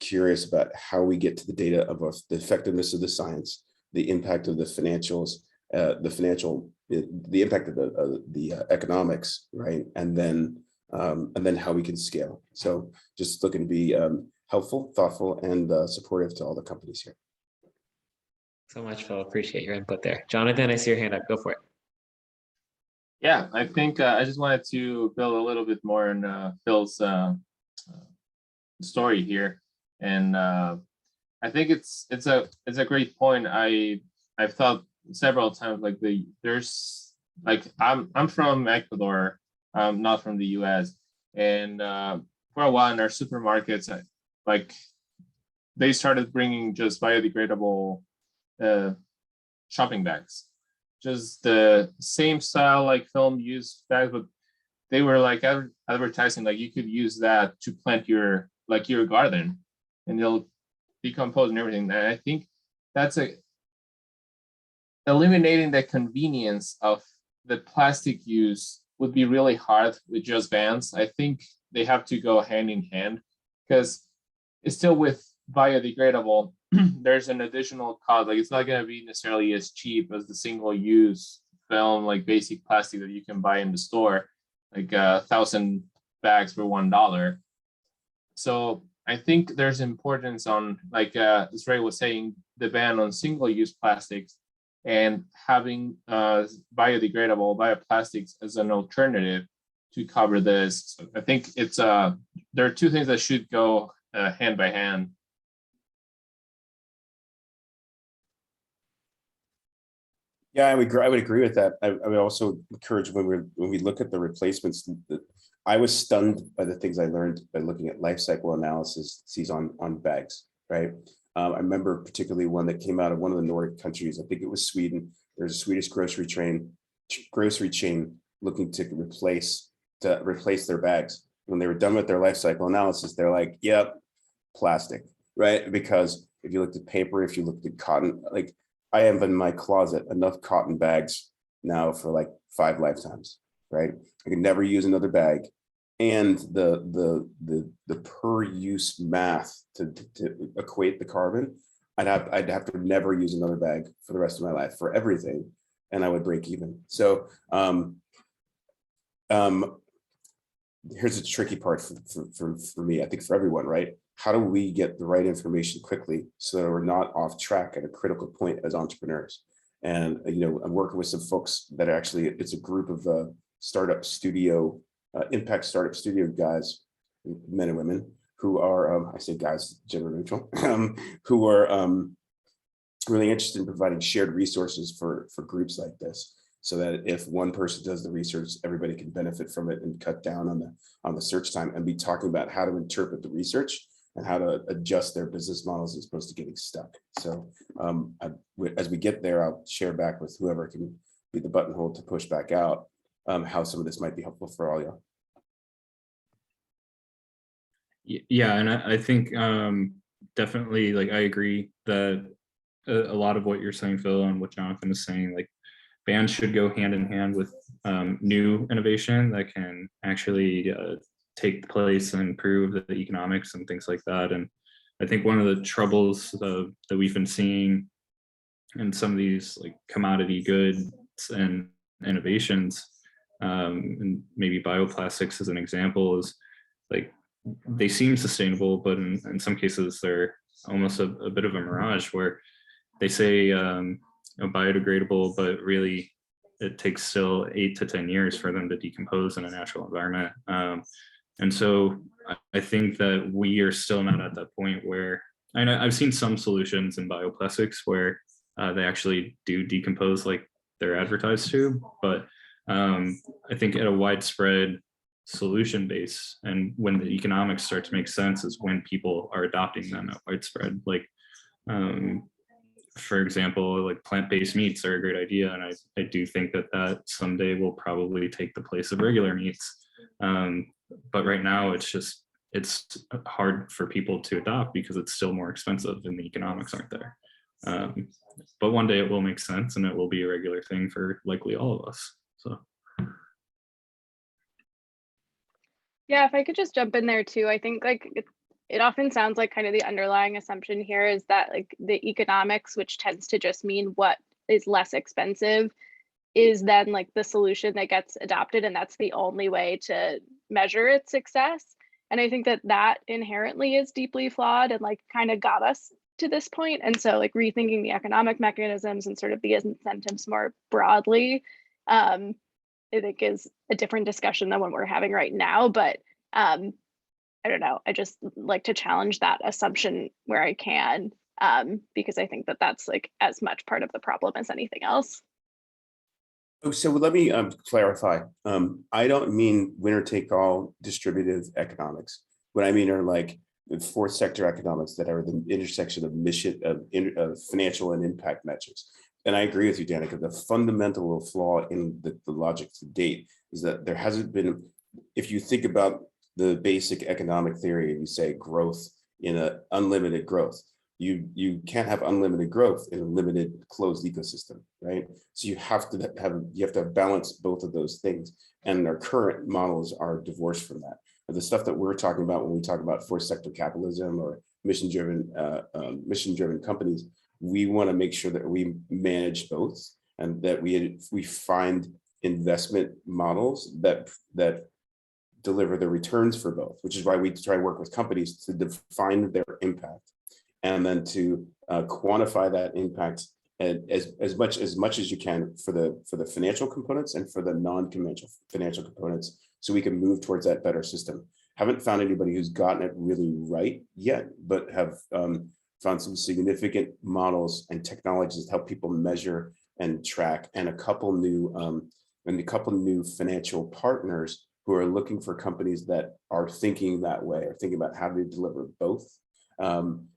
curious about how we get to the data of the effectiveness of the science, the impact of the financials, the impact of the economics, right, and then how we can scale. So just looking to be helpful, thoughtful, and supportive to all the companies here. So much, Phil. Appreciate your input there. Jonathan, I see your hand up. Go for it. Yeah, I think I just wanted to build a little bit more on Phil's story here, and I think it's a great point. I've thought several times, like I'm from Ecuador, not from the US, and for a while in our supermarkets, they started bringing just biodegradable shopping bags, just the same style like film use bags, but they were like advertising like you could use that to plant your garden and they'll decompose and everything. And I think that's eliminating the convenience of the plastic use would be really hard with just bans. I think they have to go hand in hand, because it's still with biodegradable, there's an additional cost. Like, it's not going to be necessarily as cheap as the single-use film, like basic plastic that you can buy in the store, like 1,000 bags for $1. So I think there's importance on, like as Ray was saying, the ban on single-use plastics and having biodegradable bioplastics as an alternative to cover this. So I think it's there are two things that should go hand by hand. Yeah, I would agree with that. I would also encourage when we look at the replacements, I was stunned by the things I learned by looking at life cycle analysis on bags, right? I remember particularly one that came out of one of the Nordic countries. I think it was Sweden. There's a Swedish grocery chain looking to replace their bags. When they were done with their life cycle analysis, they're like, yep, plastic, right? Because if you looked at paper, if you looked at cotton, like, I have in my closet enough cotton bags now for like 5 lifetimes, right? I could never use another bag. And the per use math to equate the carbon, I'd have to never use another bag for the rest of my life for everything, and I would break even. So here's the tricky part for me, I think for everyone, right? How do we get the right information quickly so that we're not off track at a critical point as entrepreneurs? And I'm working with some folks that are actually, it's a group of impact startup studio guys, men and women, who are, I say guys, gender neutral, who are really interested in providing shared resources for groups like this, so that if one person does the research, everybody can benefit from it and cut down on the search time, and be talking about how to interpret the research and how to adjust their business models as opposed to getting stuck. So as we get there, I'll share back with whoever can be the buttonhole to push back out how some of this might be helpful for all y'all. Yeah, and I think definitely, like, I agree that a lot of what you're saying, Phil, and what Jonathan is saying, like, bans should go hand in hand with new innovation that can actually take place and improve the economics and things like that. And I think one of the troubles that we've been seeing in some of these like commodity goods and innovations, and maybe bioplastics as an example, is like they seem sustainable, but in some cases they're almost a bit of a mirage where they say biodegradable, but really it takes still 8 to 10 years for them to decompose in a natural environment. And so I think that we are still not at that point where, I know I've seen some solutions in bioplastics where they actually do decompose like they're advertised to, but I think at a widespread solution base, and when the economics start to make sense, is when people are adopting them at widespread. Like, for example, like plant-based meats are a great idea, and I do think that someday will probably take the place of regular meats. But right now, it's hard for people to adopt because it's still more expensive and the economics aren't there. But one day it will make sense and it will be a regular thing for likely all of us. So. Yeah, if I could just jump in there too, I think like it often sounds like kind of the underlying assumption here is that like the economics, which tends to just mean what is less expensive, is then like the solution that gets adopted, and that's the only way to measure its success. And I think that inherently is deeply flawed and like kind of got us to this point. And so like rethinking the economic mechanisms and sort of the incentives more broadly, I think is a different discussion than what we're having right now. But I don't know, I just like to challenge that assumption where I can, because I think that that's like as much part of the problem as anything else. Oh, so let me clarify. I don't mean winner take all distributive economics. What I mean are like the fourth sector economics that are the intersection of mission of financial and impact metrics. And I agree with you, Danica. The fundamental flaw in the logic to date is that there hasn't been, if you think about the basic economic theory and you say growth in an unlimited growth, you can't have unlimited growth in a limited closed ecosystem, right? So you have to balance both of those things. And our current models are divorced from that. And the stuff that we're talking about when we talk about fourth sector capitalism or mission-driven companies, we want to make sure that we manage both and that we find investment models that deliver the returns for both, which is why we try to work with companies to define their impact and then to quantify that impact as much as you can for the financial components and for the non-conventional financial components, so we can move towards that better system. Haven't found anybody who's gotten it really right yet, but have found some significant models and technologies that help people measure and track, and a couple new financial partners who are looking for companies that are thinking that way, or thinking about how do we deliver both,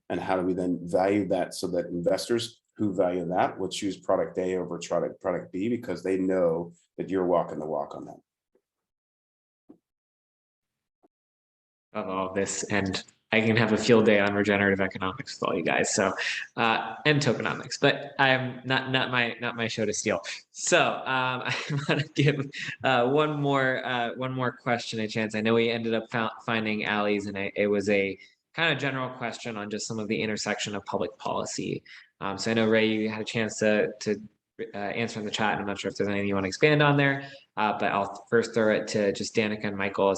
and how do we then value that so that investors who value that will choose product A over product B because they know that you're walking the walk on that. Of all this, and I can have a field day on regenerative economics with all you guys. So, and tokenomics, but I'm not my show to steal. So, I want to give one more question a chance. I know we ended up finding alleys, and it was a kind of general question on just some of the intersection of public policy. So I know Ray, you had a chance to answer in the chat, and I'm not sure if there's anything you want to expand on there, but I'll first throw it to just Danica and Michael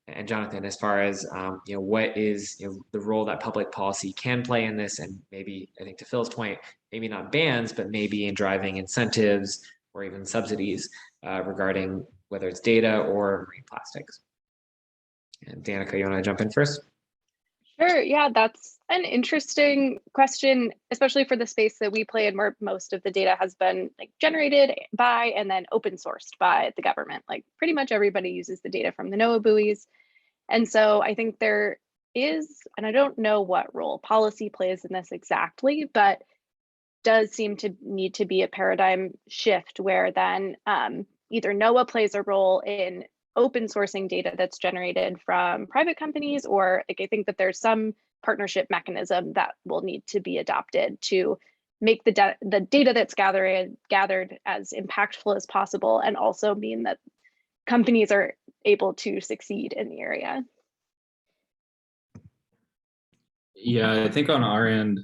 and Jonathan, as far as what is the role that public policy can play in this, and maybe, I think to Phil's point, maybe not bans, but maybe in driving incentives or even subsidies regarding whether it's data or marine plastics. And Danica, you want to jump in first? Sure. Yeah, that's an interesting question, especially for the space that we play in, where most of the data has been like generated by and then open sourced by the government. Like pretty much everybody uses the data from the NOAA buoys. And so I think there is, and I don't know what role policy plays in this exactly, but does seem to need to be a paradigm shift where then either NOAA plays a role in open sourcing data that's generated from private companies, or like I think that there's some partnership mechanism that will need to be adopted to make the data that's gathered as impactful as possible, and also mean that companies are able to succeed in the area. Yeah, I think on our end,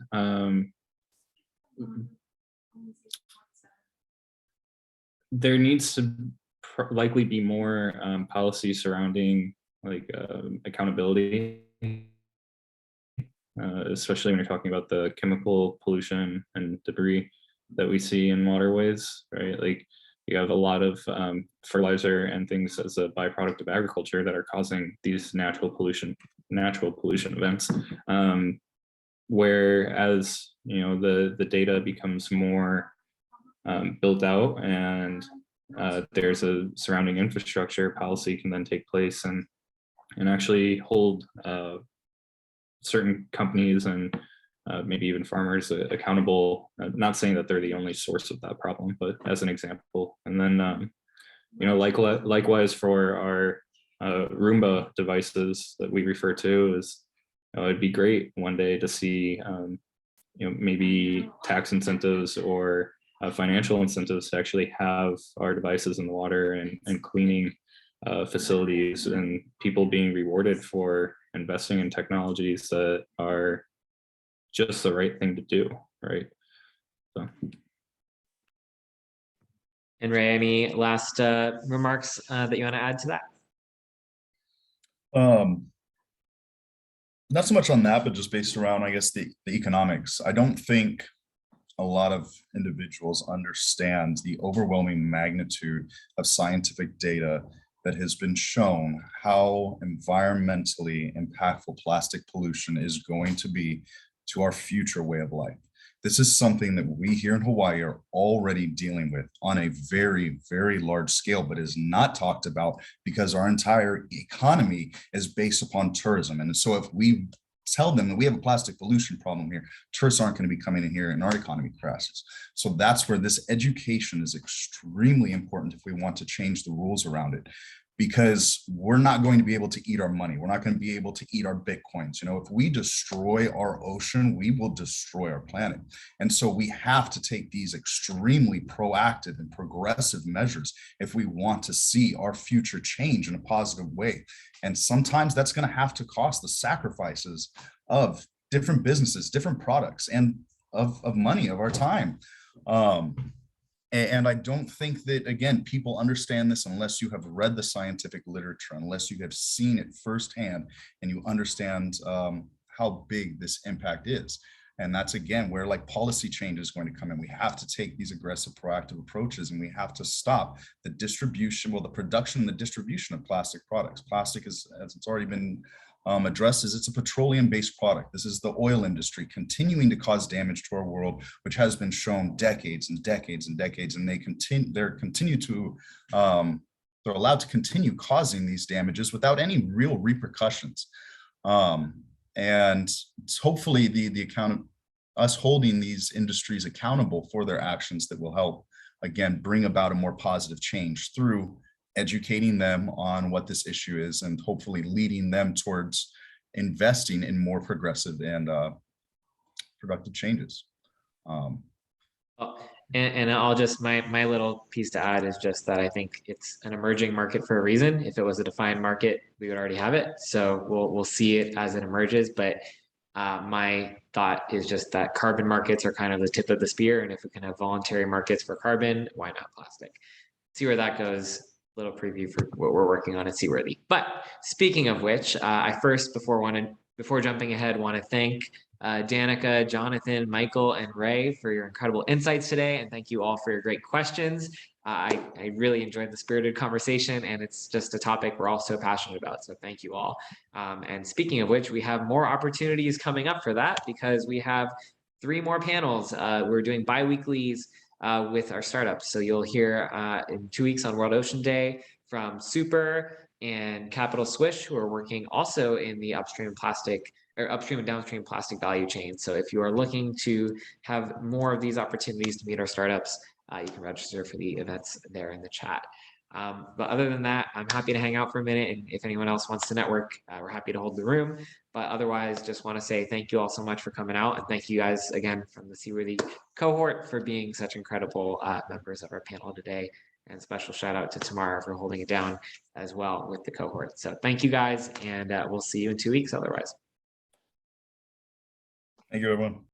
there needs to likely be more policy surrounding like accountability, especially when you're talking about the chemical pollution and debris that we see in waterways, right? Like you have a lot of fertilizer and things as a byproduct of agriculture that are causing these natural pollution events. Whereas, you know, the data becomes more built out and there's a surrounding infrastructure, policy can then take place and actually hold certain companies and maybe even farmers accountable, not saying that they're the only source of that problem, but as an example. And then, you know, likewise for our Roomba devices that we refer to as, it'd be great one day to see, you know, maybe tax incentives or financial incentives to actually have our devices in the water and cleaning facilities, and people being rewarded for investing in technologies that are just the right thing to do, right? So. And Ray, any last remarks that you want to add to that? Not so much on that, but just based around, I guess, the economics. I don't think a lot of individuals understand the overwhelming magnitude of scientific data that has been shown how environmentally impactful plastic pollution is going to be to our future way of life. This is something that we here in Hawaii are already dealing with on a very, very large scale, but is not talked about because our entire economy is based upon tourism. And so if we tell them that we have a plastic pollution problem here, tourists aren't going to be coming in here and our economy crashes. So that's where this education is extremely important if we want to change the rules around it, because we're not going to be able to eat our money. We're not going to be able to eat our Bitcoins. You know, if we destroy our ocean, we will destroy our planet. And so we have to take these extremely proactive and progressive measures if we want to see our future change in a positive way. And sometimes that's going to have to cost the sacrifices of different businesses, different products, and of money, of our time. And I don't think that, again, people understand this unless you have read the scientific literature, unless you have seen it firsthand and you understand how big this impact is. And that's, again, where like policy change is going to come in. We have to take these aggressive, proactive approaches, and we have to stop the distribution, well, the production and the distribution of plastic products. Plastic is, as it's already been addressed, is it's a petroleum-based product. This is the oil industry continuing to cause damage to our world, which has been shown decades and decades and decades, and they're allowed to continue causing these damages without any real repercussions. And hopefully us holding these industries accountable for their actions that will help, again, bring about a more positive change through educating them on what this issue is and hopefully leading them towards investing in more progressive and productive changes. And I'll just, my little piece to add is just that I think it's an emerging market for a reason. If it was a defined market, we would already have it. So we'll see it as it emerges. But my thought is just that carbon markets are kind of the tip of the spear. And if we can have voluntary markets for carbon, why not plastic? See where that goes. Little preview for what we're working on at Seaworthy. But speaking of which, I first, before jumping ahead, want to thank Danica, Jonathan, Michael, and Ray for your incredible insights today, and thank you all for your great questions. I really enjoyed the spirited conversation, and it's just a topic we're all so passionate about, so thank you all. And speaking of which, we have more opportunities coming up for that because we have 3 more panels. We're doing bi-weeklies with our startups. So you'll hear in 2 weeks on World Ocean Day from Super and Capital Swish, who are working also in the upstream and downstream plastic value chain. So if you are looking to have more of these opportunities to meet our startups, you can register for the events there in the chat. But other than that, I'm happy to hang out for a minute. And if anyone else wants to network, we're happy to hold the room. But otherwise, just want to say thank you all so much for coming out. And thank you guys again from the Seaworthy cohort for being such incredible members of our panel today. And special shout out to Tamara for holding it down as well with the cohort. So thank you guys, and we'll see you in 2 weeks otherwise. Thank you, everyone.